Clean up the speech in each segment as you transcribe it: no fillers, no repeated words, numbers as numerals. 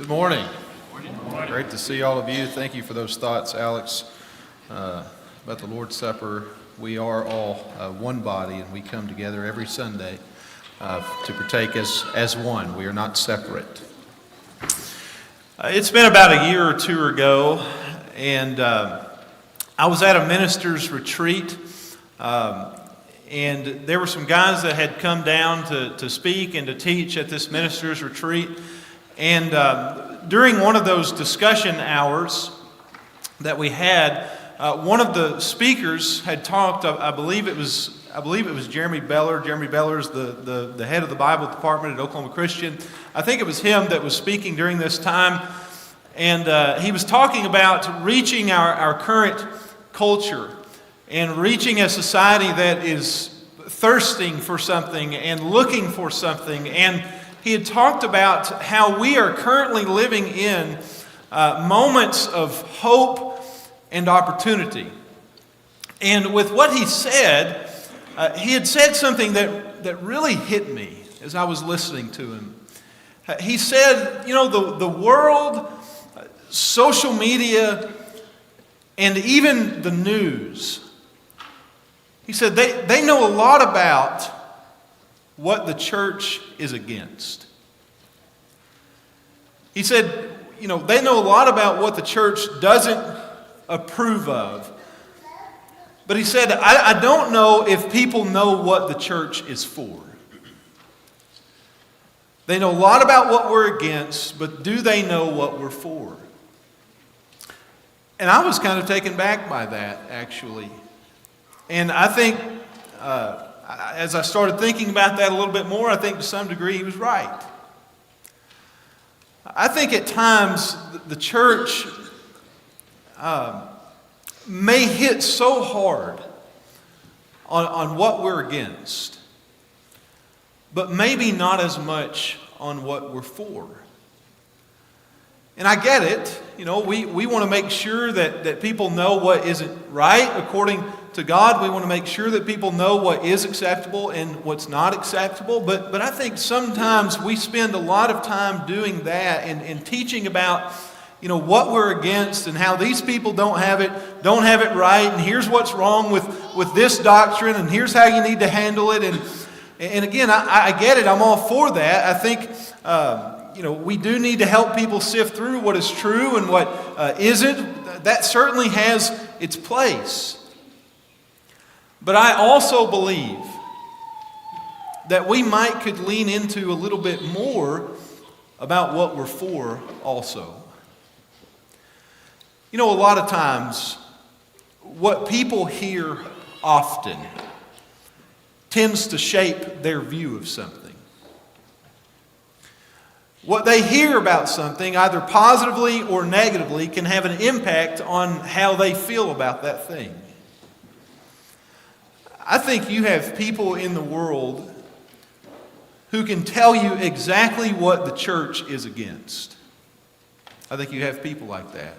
Good morning. Great to see all of you. Thank you for those thoughts, Alex, about the Lord's Supper. We are all one body, and we come together every Sunday to partake as one. We are not separate. It's been about a year or two ago, and I was at a minister's retreat, and there were some guys that had come down to speak and to teach at this minister's retreat. And during one of those discussion hours that we had, one of the speakers had talked. I believe it was Jeremy Beller. Jeremy Beller is the head of the Bible department at Oklahoma Christian. I think it was him that was speaking during this time, and he was talking about reaching our current culture and reaching a society that is thirsting for something and looking for something. And he had talked about how we are currently living in moments of hope and opportunity. And with what he had said something that really hit me as I was listening to him. He said, the world, social media, and even the news, he said they know a lot about what the church is against. He said, they know a lot about what the church doesn't approve of. But he said, I don't know if people know what the church is for. They know a lot about what we're against, but do they know what we're for? And I was kind of taken back by that, actually. And I think, as I started thinking about that a little bit more, I think to some degree he was right. I think at times the church may hit so hard on what we're against, but maybe not as much on what we're for. And I get it. We want to make sure that people know what isn't right according to God. We want to make sure that people know what is acceptable and what's not acceptable. But I think sometimes we spend a lot of time doing that and teaching about what we're against and how these people don't have it right, and here's what's wrong with this doctrine, and here's how you need to handle it. And again, I get it. I'm all for that. I think we do need to help people sift through what is true and what isn't. That certainly has its place. But I also believe that we could lean into a little bit more about what we're for also. A lot of times, what people hear often tends to shape their view of something. What they hear about something, either positively or negatively, can have an impact on how they feel about that thing. I think you have people in the world who can tell you exactly what the church is against. I think you have people like that.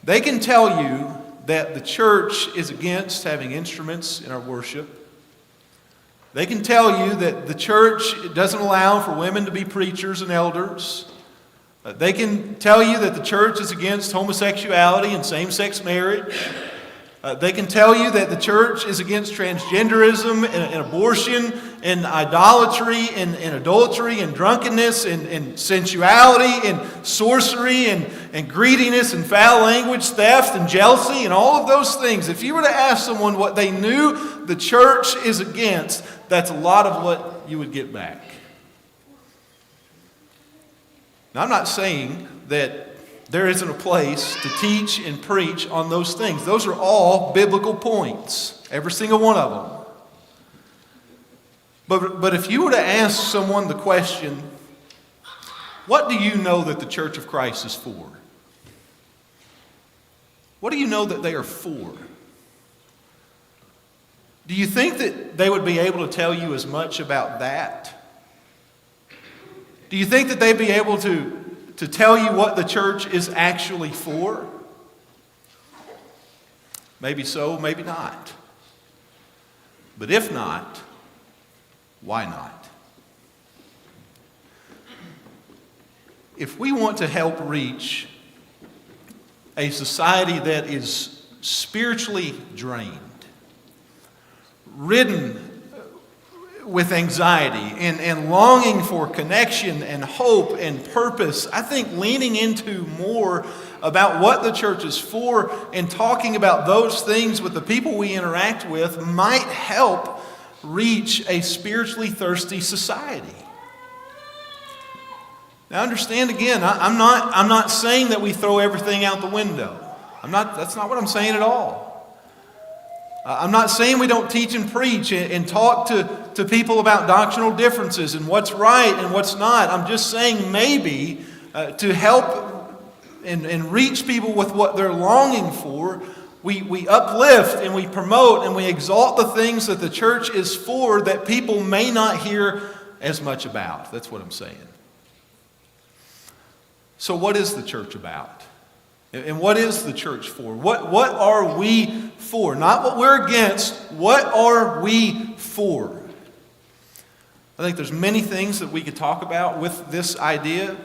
They can tell you that the church is against having instruments in our worship. They can tell you that the church doesn't allow for women to be preachers and elders. They can tell you that the church is against homosexuality and same-sex marriage. They can tell you that the church is against transgenderism and abortion and idolatry and adultery and drunkenness and sensuality and sorcery and greediness and foul language, theft and jealousy and all of those things. If you were to ask someone what they knew the church is against, that's a lot of what you would get back. Now, I'm not saying that there isn't a place to teach and preach on those things. Those are all biblical points, every single one of them. But if you were to ask someone the question, what do you know that the Church of Christ is for? What do you know that they are for? Do you think that they would be able to tell you as much about that? Do you think that they'd be able to tell you what the church is actually for? Maybe so, maybe not. But if not, why not? if we want to help reach a society that is spiritually drained, ridden with anxiety and longing for connection and hope and purpose, I think leaning into more about what the church is for and talking about those things with the people we interact with might help reach a spiritually thirsty society. Now understand again, I'm not saying that we throw everything out the window. That's not what I'm saying at all. I'm not saying we don't teach and preach and talk to people about doctrinal differences and what's right and what's not. I'm just saying maybe to help and reach people with what they're longing for, we uplift and we promote and we exalt the things that the church is for that people may not hear as much about. That's what I'm saying. So what is the church about? And what is the church for? What are we for? Not what we're against. What are we for? I think there's many things that we could talk about with this idea,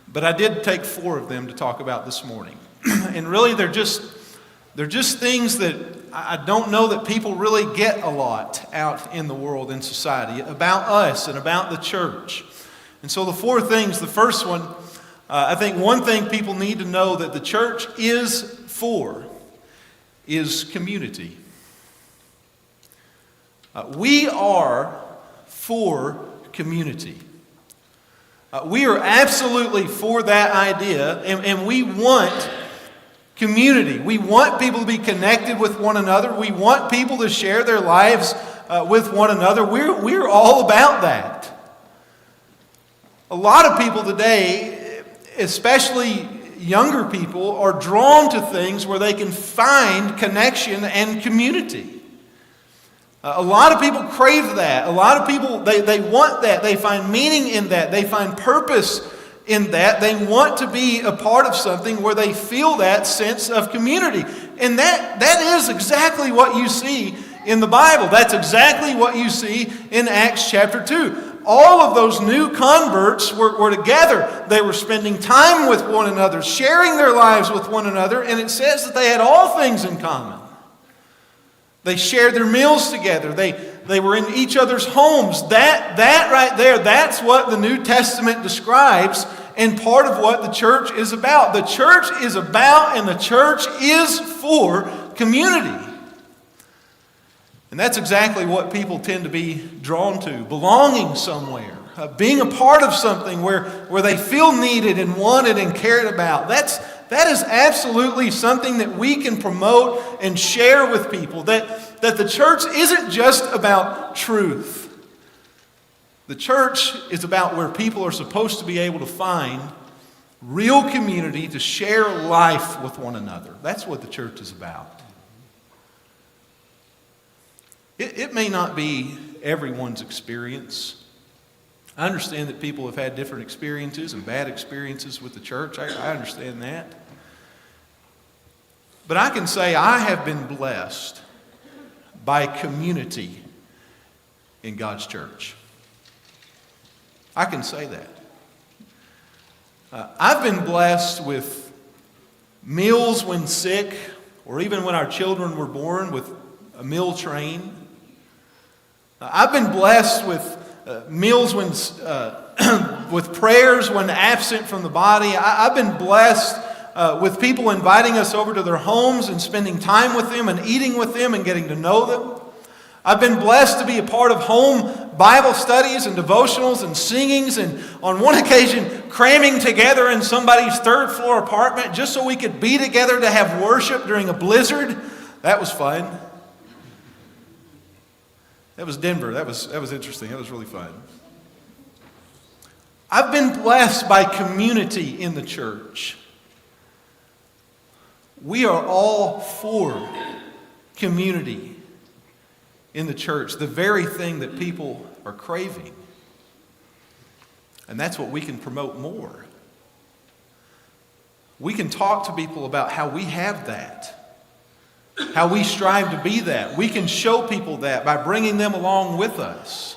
but I did take 4 of them to talk about this morning. And really they're just things that I don't know that people really get a lot out in the world, in society, about us and about the church. And so the 4 things, the first one, I think one thing people need to know that the church is for is community. We are for community. We are absolutely for that idea, and we want community. We want people to be connected with one another. We want people to share their lives with one another. We're all about that. A lot of people today, especially younger people, are drawn to things where they can find connection and community. A lot of people crave that. A lot of people, they want that. They find meaning in that. They find purpose in that. They want to be a part of something where they feel that sense of community. And that is exactly what you see in the Bible. That's exactly what you see in Acts chapter 2. All of those new converts were together. They were spending time with one another, sharing their lives with one another, and it says that they had all things in common. They shared their meals together. They were in each other's homes. That right there, that's what the New Testament describes and part of what the church is about. The church is about and the church is for community. And that's exactly what people tend to be drawn to, belonging somewhere, being a part of something where they feel needed and wanted and cared about. That is absolutely something that we can promote and share with people, that the church isn't just about truth. The church is about where people are supposed to be able to find real community to share life with one another. That's what the church is about. It may not be everyone's experience. I understand that people have had different experiences and bad experiences with the church. I understand that. But I can say I have been blessed by community in God's church. I can say that. I've been blessed with meals when sick, or even when our children were born, with a meal train. I've been blessed with meals when, with prayers when absent from the body. I've been blessed with people inviting us over to their homes and spending time with them and eating with them and getting to know them. I've been blessed to be a part of home Bible studies and devotionals and singings, and on one occasion cramming together in somebody's 3rd floor apartment just so we could be together to have worship during a blizzard. That was fun. That was Denver. That was interesting. That was really fun. I've been blessed by community in the church. We are all for community in the church, the very thing that people are craving. And that's what we can promote more. We can talk to people about how we have that. How we strive to be that. We can show people that by bringing them along with us.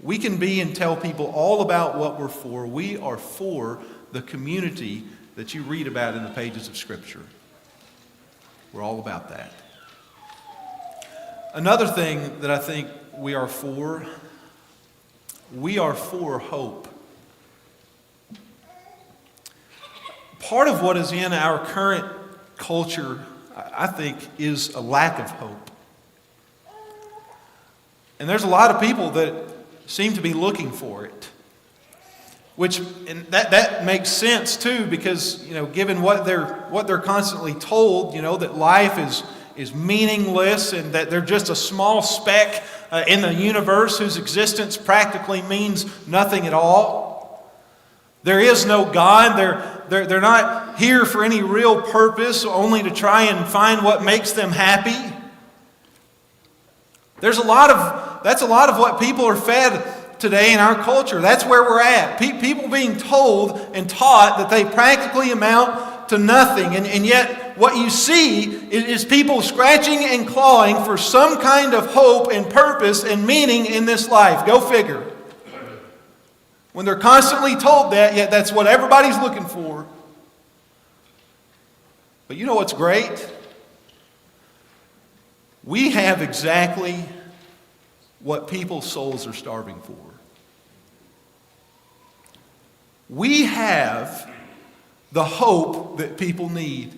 We can be and tell people all about what we're for. We are for the community that you read about in the pages of Scripture. We're all about that. Another thing that I think we are for hope. Part of what is in our current culture, I think, is a lack of hope. And there's a lot of people that seem to be looking for it. And that makes sense too, because given what they're constantly told, that life is meaningless and that they're just a small speck in the universe whose existence practically means nothing at all. There is no God. They're not here for any real purpose, only to try and find what makes them happy. That's a lot of what people are fed today in our culture. That's where we're at. People being told and taught that they practically amount to nothing. And yet what you see is people scratching and clawing for some kind of hope and purpose and meaning in this life. Go figure. When they're constantly told that, yet that's what everybody's looking for. But you know what's great? We have exactly what people's souls are starving for. We have the hope that people need.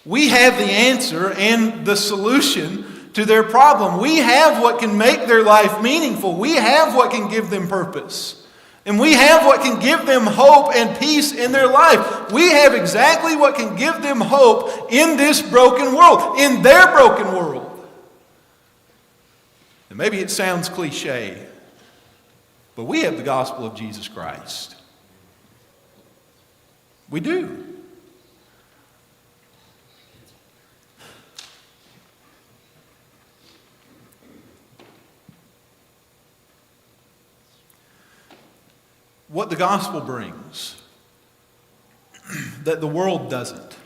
We have the answer and the solution to their problem. We have what can make their life meaningful. We have what can give them purpose. And we have what can give them hope and peace in their life. We have exactly what can give them hope in this broken world, in their broken world. And maybe it sounds cliche, but we have the gospel of Jesus Christ. We do. What the gospel brings that the world doesn't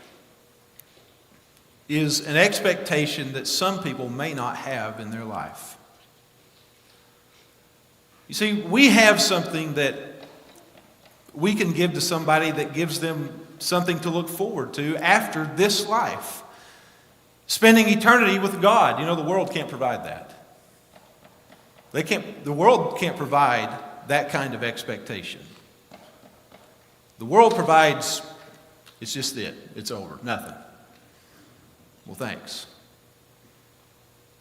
is an expectation that some people may not have in their life. You see, we have something that we can give to somebody that gives them something to look forward to after this life. Spending eternity with God. The world can't provide that. The world can't provide that kind of expectation. The world provides, it's just it. It's over. Nothing. Well, thanks.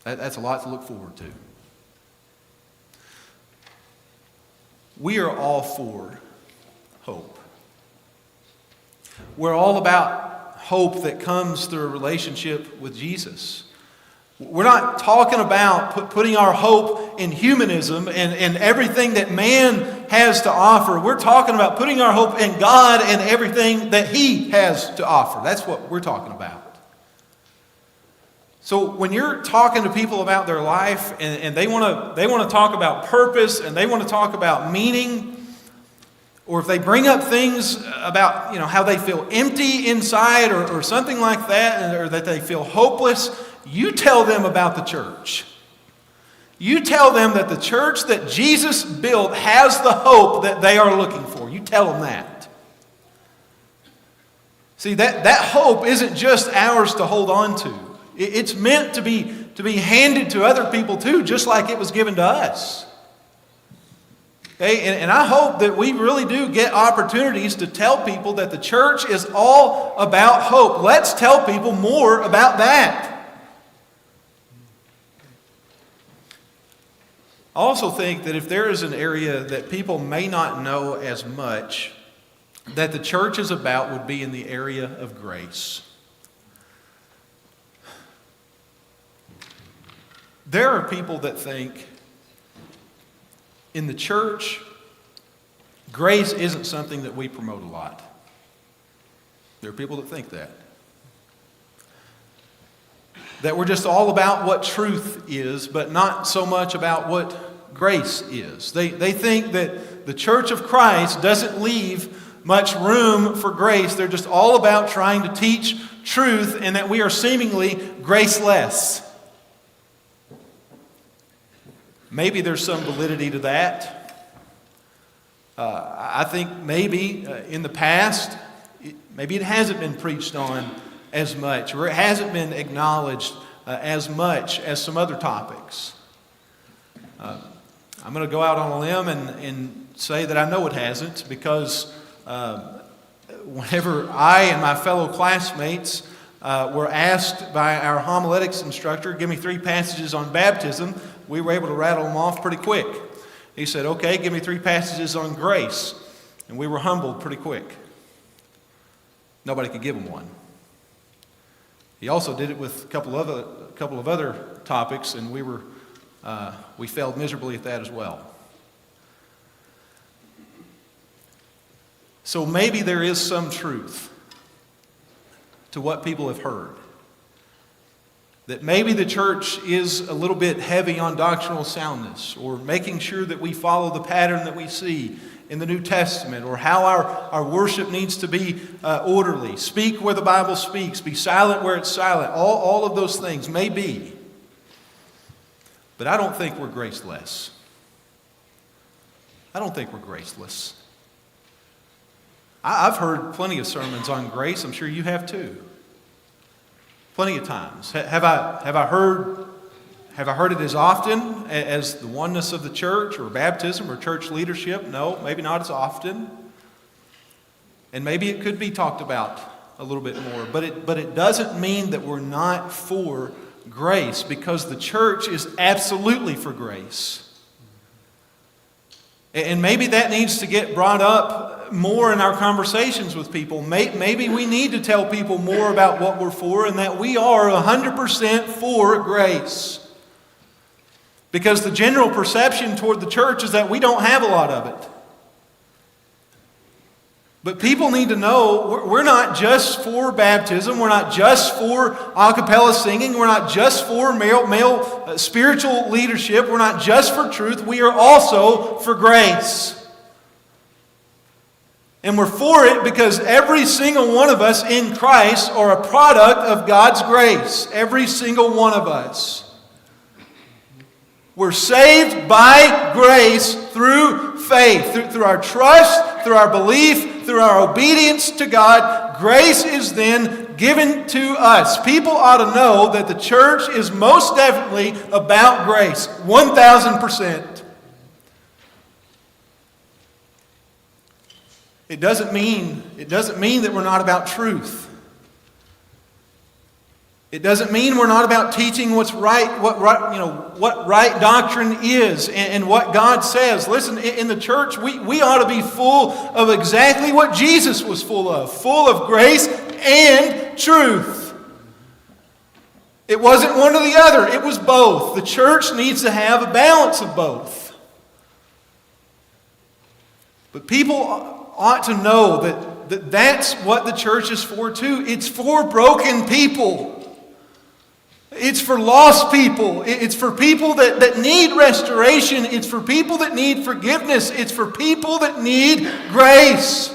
That's a lot to look forward to. We are all for hope. We're all about hope that comes through a relationship with Jesus. We're not talking about putting our hope in humanism and everything that man has to offer. We're talking about putting our hope in God and everything that He has to offer. That's what we're talking about. So when you're talking to people about their life and they want to talk about purpose and they want to talk about meaning, or if they bring up things about how they feel empty inside or something like that, or that they feel hopeless, you tell them about the church. You tell them that the church that Jesus built has the hope that they are looking for. You tell them that. See, that hope isn't just ours to hold on to. It's meant to be handed to other people too, just like it was given to us. Okay? And I hope that we really do get opportunities to tell people that the church is all about hope. Let's tell people more about that. I also think that if there is an area that people may not know as much that the church is about, would be in the area of grace. There are people that think in the church, grace isn't something that we promote a lot. There are people that think that. That we're just all about what truth is, but not so much about what grace is. They think that the Church of Christ doesn't leave much room for grace. They're just all about trying to teach truth, and that we are seemingly graceless. maybe there's some validity to that. I think maybe in the past, maybe it hasn't been preached on as much, or it hasn't been acknowledged as much as some other topics. I'm going to go out on a limb and say that I know it hasn't, because whenever I and my fellow classmates were asked by our homiletics instructor, give me 3 passages on baptism, we were able to rattle them off pretty quick. He said, okay, give me 3 passages on grace. And we were humbled pretty quick. Nobody could give him one. He also did it with a couple of other topics, and we failed miserably at that as well. So maybe there is some truth to what people have heard. That maybe the church is a little bit heavy on doctrinal soundness, or making sure that we follow the pattern that we see in the New Testament, or how our worship needs to be orderly. Speak where the Bible speaks. Be silent where it's silent. All of those things may be. But I don't think we're graceless. I don't think we're graceless. I've heard plenty of sermons on grace. I'm sure you have too. Plenty of times. Have I heard it as often as the oneness of the church, or baptism, or church leadership? No, maybe not as often. And maybe it could be talked about a little bit more. But it doesn't mean that we're not for grace, because the church is absolutely for grace. And maybe that needs to get brought up more in our conversations with people. Maybe we need to tell people more about what we're for, and that we are 100% for grace. Because the general perception toward the church is that we don't have a lot of it. But people need to know we're not just for baptism. We're not just for a cappella singing. We're not just for male spiritual leadership. We're not just for truth. We are also for grace. And we're for it because every single one of us in Christ are a product of God's grace. Every single one of us. We're saved by grace through faith, through our trust, through our belief, through our obedience to God. Grace is then given to us. People ought to know that the church is most definitely about grace, 1,000%. It doesn't mean that we're not about truth. It doesn't mean we're not about teaching what's right, what right doctrine is, and what God says. Listen, in the church, we ought to be full of exactly what Jesus was full of grace and truth. It wasn't one or the other, it was both. The church needs to have a balance of both. But people ought to know that that's what the church is for too. It's for broken people. It's for lost people. It's for people that need restoration. It's for people that need forgiveness. It's for people that need grace.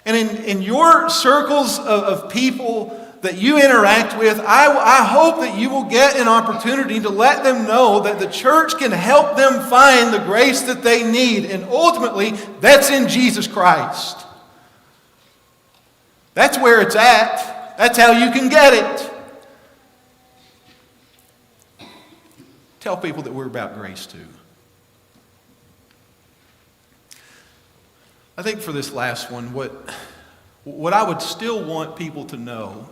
And in your circles of people that you interact with, I hope that you will get an opportunity to let them know that the church can help them find the grace that they need. And ultimately, that's in Jesus Christ. That's where it's at. That's how you can get it. Tell people that we're about grace too. I think for this last one, what I would still want people to know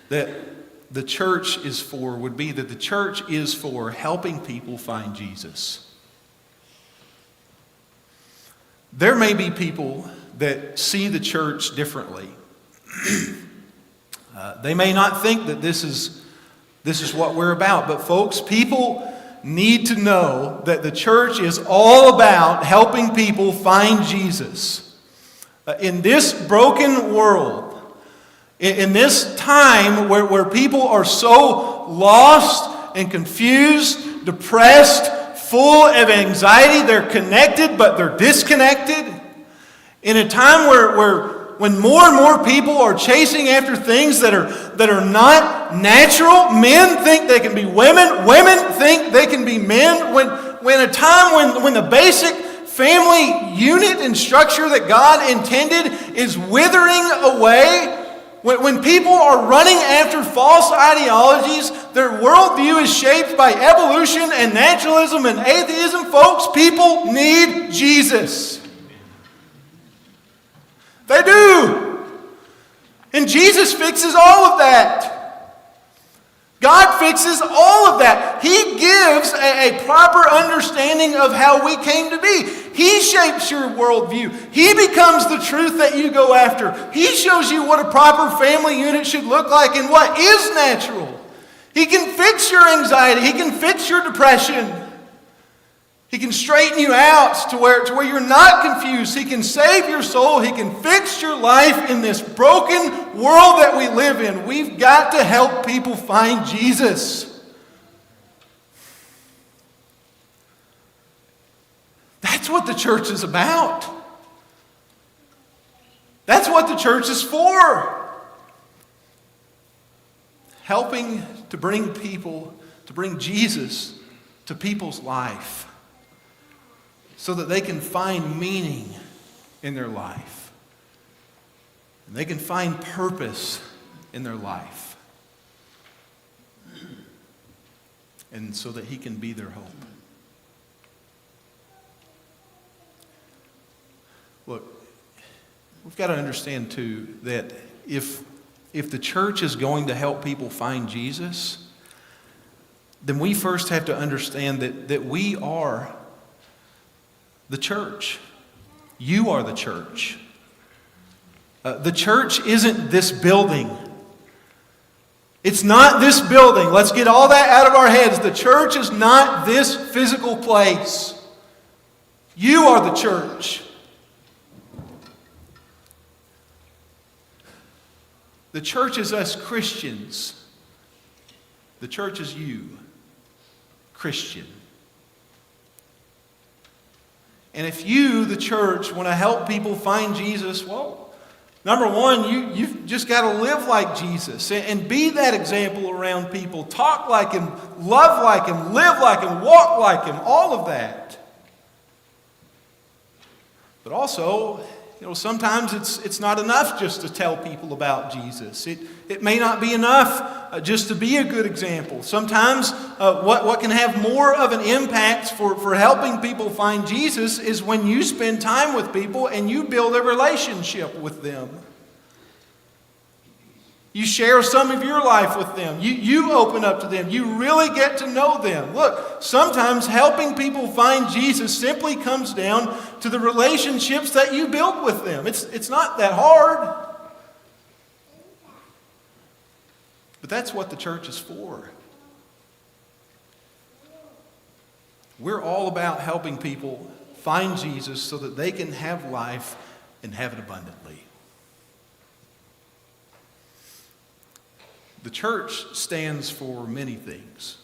that the church is for would be that the church is for helping people find Jesus. There may be people that see the church differently. They may not think that this is what we're about. But folks, people need to know that the church is all about helping people find Jesus. In this broken world, in this time where people are so lost and confused, depressed, full of anxiety, they're connected but they're disconnected. In a time where when more and more people are chasing after things that are not natural. Men think they can be women. Women think they can be men. When a time when the basic family unit and structure that God intended is withering away, when people are running after false ideologies, their worldview is shaped by evolution and naturalism and atheism, folks, people need Jesus. They do. And Jesus fixes all of that. God fixes all of that. He gives a proper understanding of how we came to be. He shapes your worldview. He becomes the truth that you go after. He shows you what a proper family unit should look like and what is natural. He can fix your anxiety. He can fix your depression. He can straighten you out to where you're not confused. He can save your soul. He can fix your life in this broken world that we live in. We've got to help people find Jesus. That's what the church is about. That's what the church is for. Helping to bring Jesus to people's life, so that they can find meaning in their life. And they can find purpose in their life. And so that He can be their hope. Look, we've got to understand too that if the church is going to help people find Jesus, then we first have to understand that we are the church. You are the church. The church isn't this building. It's not this building. Let's get all that out of our heads. The church is not this physical place. You are the church. The church is us Christians. The church is you, Christian. And if you, the church, want to help people find Jesus, well, number one, you've just got to live like Jesus and be that example around people. Talk like Him, love like Him, live like Him, walk like Him, all of that. But also, sometimes it's not enough just to tell people about Jesus. It may not be enough just to be a good example. Sometimes what can have more of an impact for helping people find Jesus is when you spend time with people and you build a relationship with them. You share some of your life with them. You open up to them. You really get to know them. Look, sometimes helping people find Jesus simply comes down to the relationships that you build with them. It's not that hard. But that's what the church is for. We're all about helping people find Jesus so that they can have life and have it abundantly. The church stands for many things.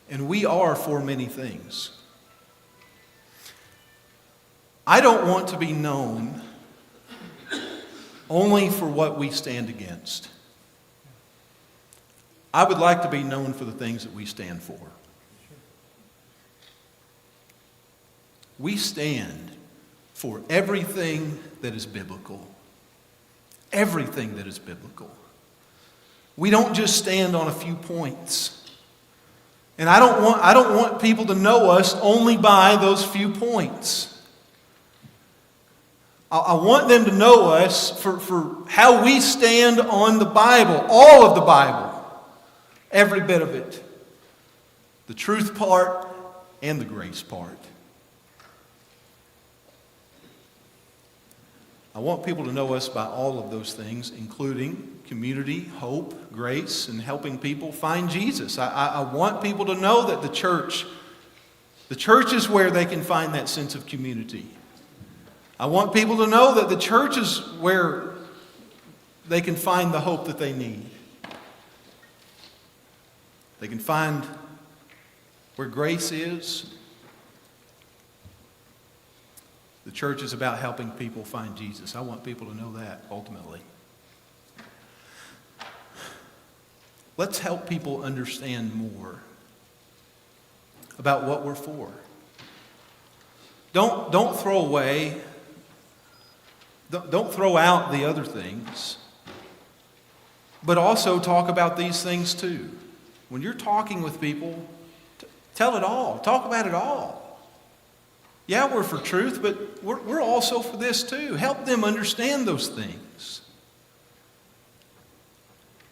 And we are for many things. I don't want to be known only for what we stand against. I would like to be known for the things that we stand for. We stand for everything that is biblical. Everything that is biblical. We don't just stand on a few points. And I don't want people to know us only by those few points. I want them to know us for how we stand on the Bible, all of the Bible, every bit of it. The truth part and the grace part. I want people to know us by all of those things, including community, hope, grace, and helping people find Jesus. I want people to know that the church is where they can find that sense of community. I want people to know that the church is where they can find the hope that they need. They can find where grace is. The church is about helping people find Jesus. I want people to know that, ultimately. Let's help people understand more about what we're for. Don't throw away, don't throw out the other things, but also talk about these things too. When you're talking with people, tell it all. Talk about it all. Yeah, we're for truth, but we're also for this too. Help them understand those things.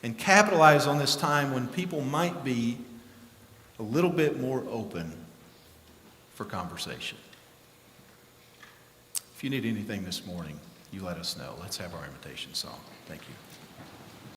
And capitalize on this time when people might be a little bit more open for conversation. If you need anything this morning, you let us know. Let's have our invitation song. Thank you.